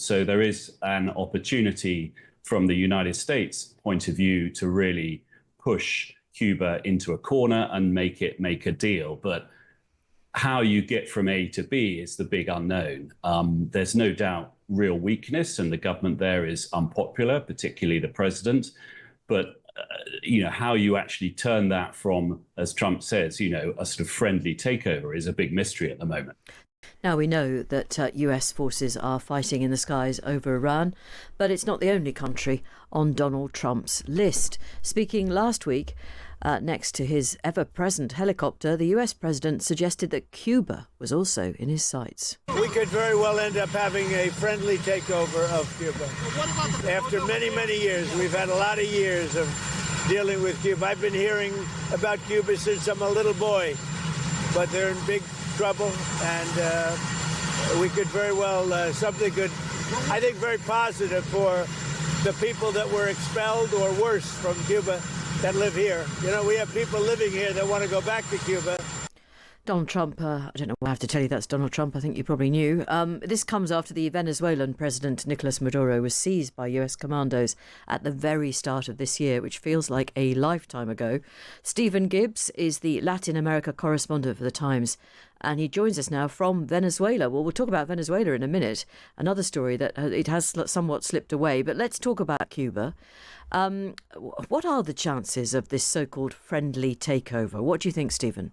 So there is an opportunity from the United States point of view to really push Cuba into a corner and make a deal. But how you get from A to B is the big unknown. There's no doubt real weakness, and the government there is unpopular, particularly the president. But how you actually turn that from, as Trump says, a sort of friendly takeover is a big mystery at the moment. Now, we know that US forces are fighting in the skies over Iran, but it's not the only country on Donald Trump's list. Speaking last week, next to his ever-present helicopter, the US president suggested that Cuba was also in his sights. We could very well end up having a friendly takeover of Cuba. After many, many years, we've had a lot of years of dealing with Cuba. I've been hearing about Cuba since I'm a little boy, but they're in big trouble, and we could very well, something good, I think very positive for the people that were expelled or worse from Cuba that live here. We have people living here that want to go back to Cuba. Donald Trump, I don't know why I have to tell you that's Donald Trump, I think you probably knew. This comes after the Venezuelan president Nicolas Maduro was seized by US commandos at the very start of this year, which feels like a lifetime ago. Stephen Gibbs is the Latin America correspondent for The Times, and he joins us now from Venezuela. Well, we'll talk about Venezuela in a minute, another story that it has somewhat slipped away, but let's talk about Cuba. What are the chances of this so-called friendly takeover? What do you think, Stephen?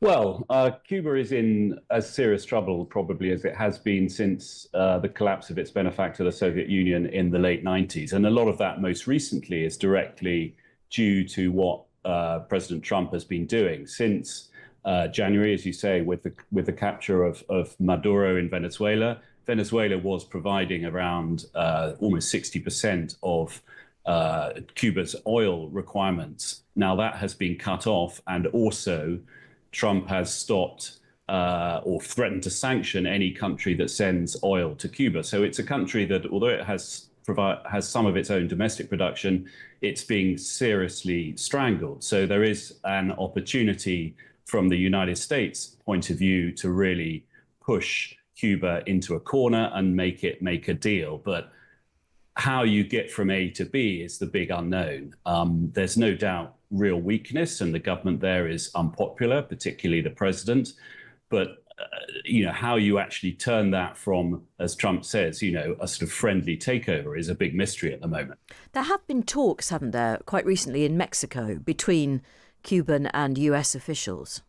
Well, Cuba is in as serious trouble probably as it has been since the collapse of its benefactor, the Soviet Union, in the late 90s. And a lot of that most recently is directly due to what President Trump has been doing since January, as you say, with the capture of Maduro in Venezuela. Venezuela was providing around almost 60% of Cuba's oil requirements. Now that has been cut off, and also Trump has stopped or threatened to sanction any country that sends oil to Cuba. So it's a country that, although it has some of its own domestic production, it's being seriously strangled. So there is an opportunity from the United States point of view to really push Cuba into a corner and make a deal. But how you get from A to B is the big unknown. There's no doubt real weakness, and the government there is unpopular, particularly the president. But how you actually turn that from, as Trump says, a sort of friendly takeover is a big mystery at the moment. There have been talks, haven't there, quite recently in Mexico between Cuban and US officials?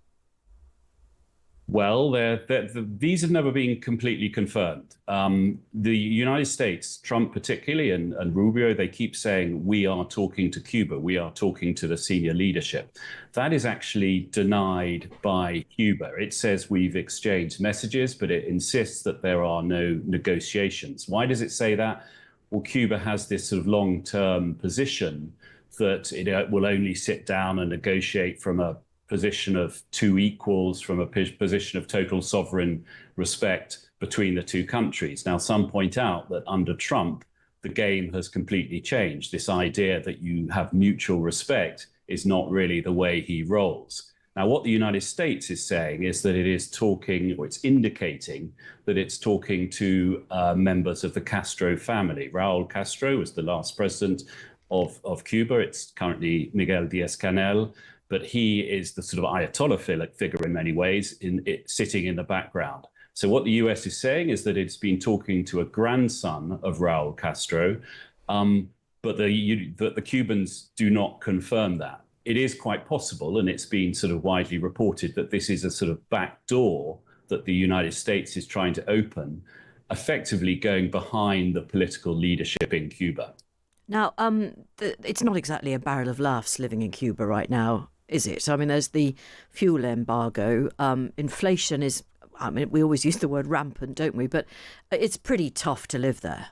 Well, these have never been completely confirmed. The United States, Trump particularly, and Rubio, they keep saying, we are talking to Cuba, we are talking to the senior leadership. That is actually denied by Cuba. It says we've exchanged messages, but it insists that there are no negotiations. Why does it say that? Well, Cuba has this sort of long-term position that it will only sit down and negotiate from a position of two equals, from a position of total sovereign respect between the two countries. Now, some point out that under Trump, the game has completely changed. This idea that you have mutual respect is not really the way he rolls. Now, what the United States is saying is that it is talking, or it's indicating that it's talking to members of the Castro family. Raul Castro was the last president of Cuba. It's currently Miguel Diaz-Canel, but he is the sort of Ayatollah figure in many ways, sitting in the background. So what the US is saying is that it's been talking to a grandson of Raul Castro, but the Cubans do not confirm that. It is quite possible, and it's been sort of widely reported, that this is a sort of back door that the United States is trying to open, effectively going behind the political leadership in Cuba. Now, it's not exactly a barrel of laughs living in Cuba right now, is it? I mean, there's the fuel embargo. Inflation is, we always use the word rampant, don't we? But it's pretty tough to live there.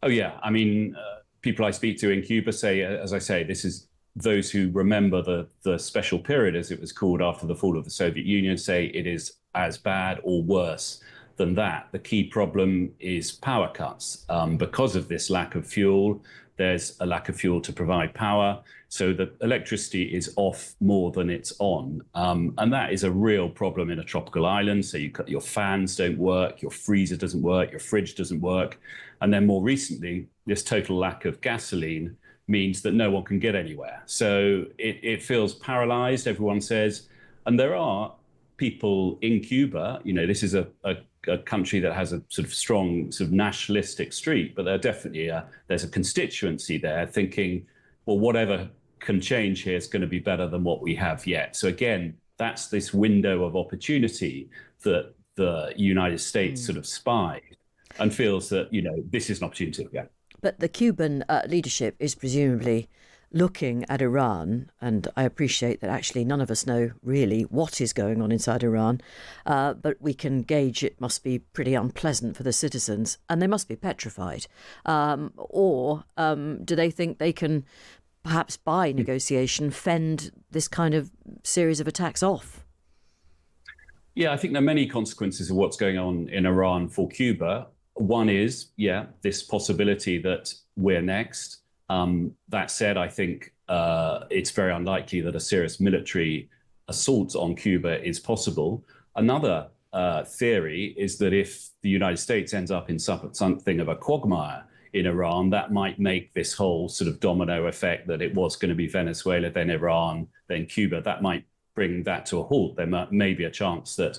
Oh, yeah. I mean, people I speak to in Cuba say, as I say, this is those who remember the special period, as it was called, after the fall of the Soviet Union, say it is as bad or worse than that. The key problem is power cuts. Because of this lack of fuel, there's a lack of fuel to provide power. So the electricity is off more than it's on. And that is a real problem in a tropical island. So your fans don't work, your freezer doesn't work, your fridge doesn't work. And then more recently, this total lack of gasoline means that no one can get anywhere. So it feels paralyzed, everyone says. And there are people in Cuba, this is a country that has a sort of strong sort of nationalistic streak, but there's a constituency there thinking, well, whatever can change here is going to be better than what we have yet. So again, that's this window of opportunity that the United States sort of spies and feels that, this is an opportunity. Yeah. But the Cuban leadership is presumably looking at Iran, and I appreciate that actually none of us know really what is going on inside Iran, but we can gauge it must be pretty unpleasant for the citizens, and they must be petrified. Or do they think they can, perhaps by negotiation, fend this kind of series of attacks off? Yeah, I think there are many consequences of what's going on in Iran for Cuba. One is, this possibility that we're next. That said, I think it's very unlikely that a serious military assault on Cuba is possible. Another theory is that if the United States ends up in something of a quagmire in Iran, that might make this whole sort of domino effect that it was going to be Venezuela, then Iran, then Cuba, that might bring that to a halt. There may be a chance that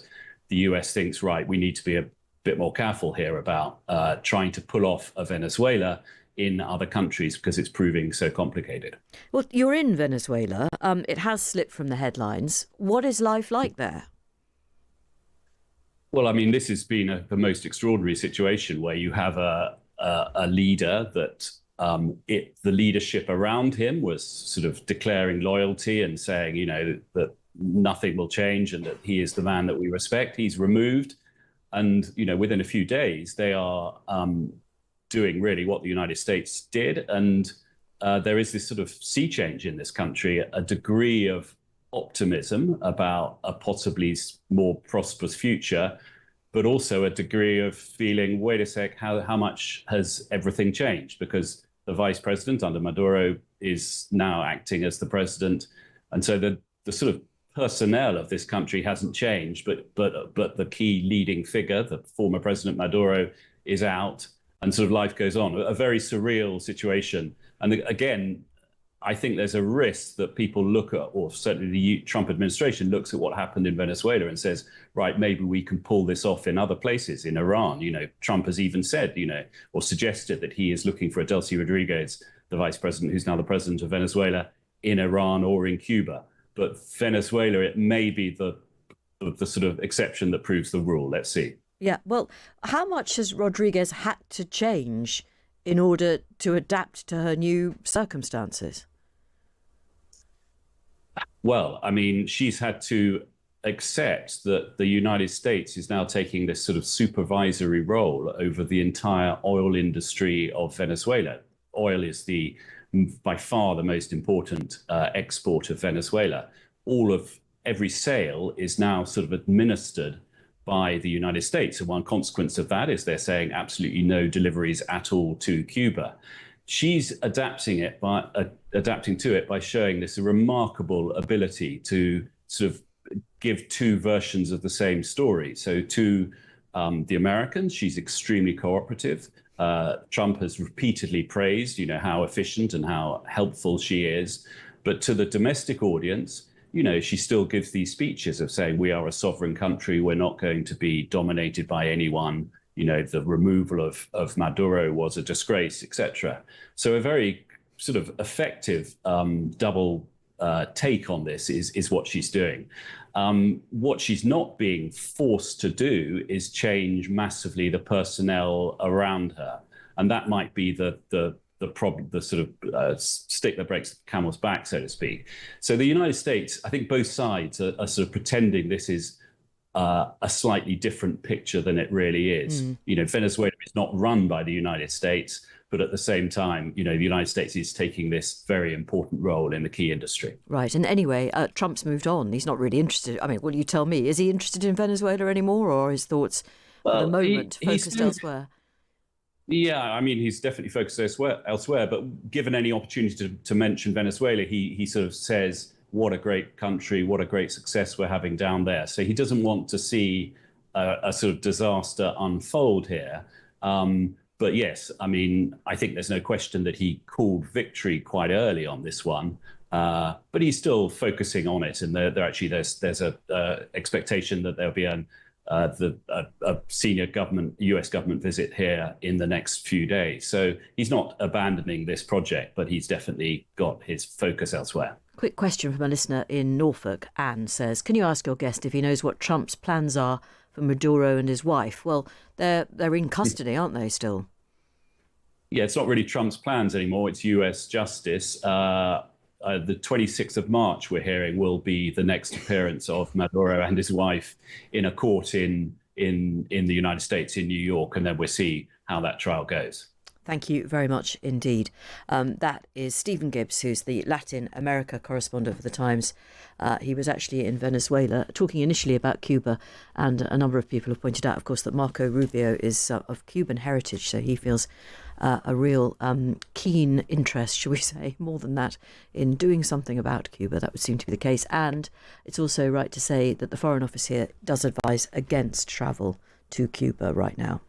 the US thinks, right, we need to be a bit more careful here about trying to pull off a Venezuela in other countries because it's proving so complicated. Well, you're in Venezuela. It has slipped from the headlines. What is life like there? Well, I mean, this has been the most extraordinary situation where you have a leader that the leadership around him was sort of declaring loyalty and saying, that nothing will change and that he is the man that we respect. He's removed. And, within a few days, they are doing really what the United States did. And there is this sort of sea change in this country, a degree of optimism about a possibly more prosperous future, but also a degree of feeling, wait a sec, how much has everything changed? Because the vice president under Maduro is now acting as the president. And so the sort of personnel of this country hasn't changed, but the key leading figure, the former President Maduro, is out. And sort of life goes on, a very surreal situation. And again, I think there's a risk that people look at, or certainly the Trump administration looks at what happened in Venezuela and says, right, maybe we can pull this off in other places, in Iran. Trump has even said, or suggested that he is looking for a Delcy Rodriguez, the vice president, who's now the president of Venezuela, in Iran or in Cuba. But Venezuela, it may be the sort of exception that proves the rule. Let's see. Yeah, well, how much has Rodriguez had to change in order to adapt to her new circumstances? Well, I mean, she's had to accept that the United States is now taking this sort of supervisory role over the entire oil industry of Venezuela. Oil is by far the most important export of Venezuela. Every sale is now sort of administered by the United States. And one consequence of that is they're saying absolutely no deliveries at all to Cuba. She's adapting to it by showing this remarkable ability to sort of give two versions of the same story. So to the Americans, she's extremely cooperative. Trump has repeatedly praised, how efficient and how helpful she is. But to the domestic audience, she still gives these speeches of saying we are a sovereign country. We're not going to be dominated by anyone. The removal of Maduro was a disgrace, etc. So a very sort of effective double take on this is what she's doing. What she's not being forced to do is change massively the personnel around her. And that might be the problem, the sort of stick that breaks the camel's back, so to speak. So the United States, I think both sides are sort of pretending this is a slightly different picture than it really is. Venezuela is not run by the United States, but at the same time, the United States is taking this very important role in the key industry. Right. And anyway, Trump's moved on. He's not really interested. I mean, well, you tell me, is he interested in Venezuela anymore, or his thoughts for the moment focused elsewhere? Yeah, I mean, he's definitely focused elsewhere, but given any opportunity to mention Venezuela, he sort of says, what a great country, what a great success we're having down there. So he doesn't want to see a sort of disaster unfold here. But yes, I mean, I think there's no question that he called victory quite early on this one. But he's still focusing on it, and there's a expectation that there'll be a senior U.S. government visit here in the next few days. So he's not abandoning this project, but he's definitely got his focus elsewhere. Quick question from a listener in Norfolk. Anne says, can you ask your guest if he knows what Trump's plans are for Maduro and his wife? Well, they're in custody, aren't they, still? Yeah, it's not really Trump's plans anymore. It's U.S. justice. The 26th of March, we're hearing, will be the next appearance of Maduro and his wife in a court in the United States, in New York, and then we'll see how that trial goes. Thank you very much indeed. That is Stephen Gibbs, who's the Latin America correspondent for The Times. He was actually in Venezuela, talking initially about Cuba, and a number of people have pointed out, of course, that Marco Rubio is of Cuban heritage, so he feels a real keen interest, shall we say, more than that, in doing something about Cuba. That would seem to be the case. And it's also right to say that the Foreign Office here does advise against travel to Cuba right now.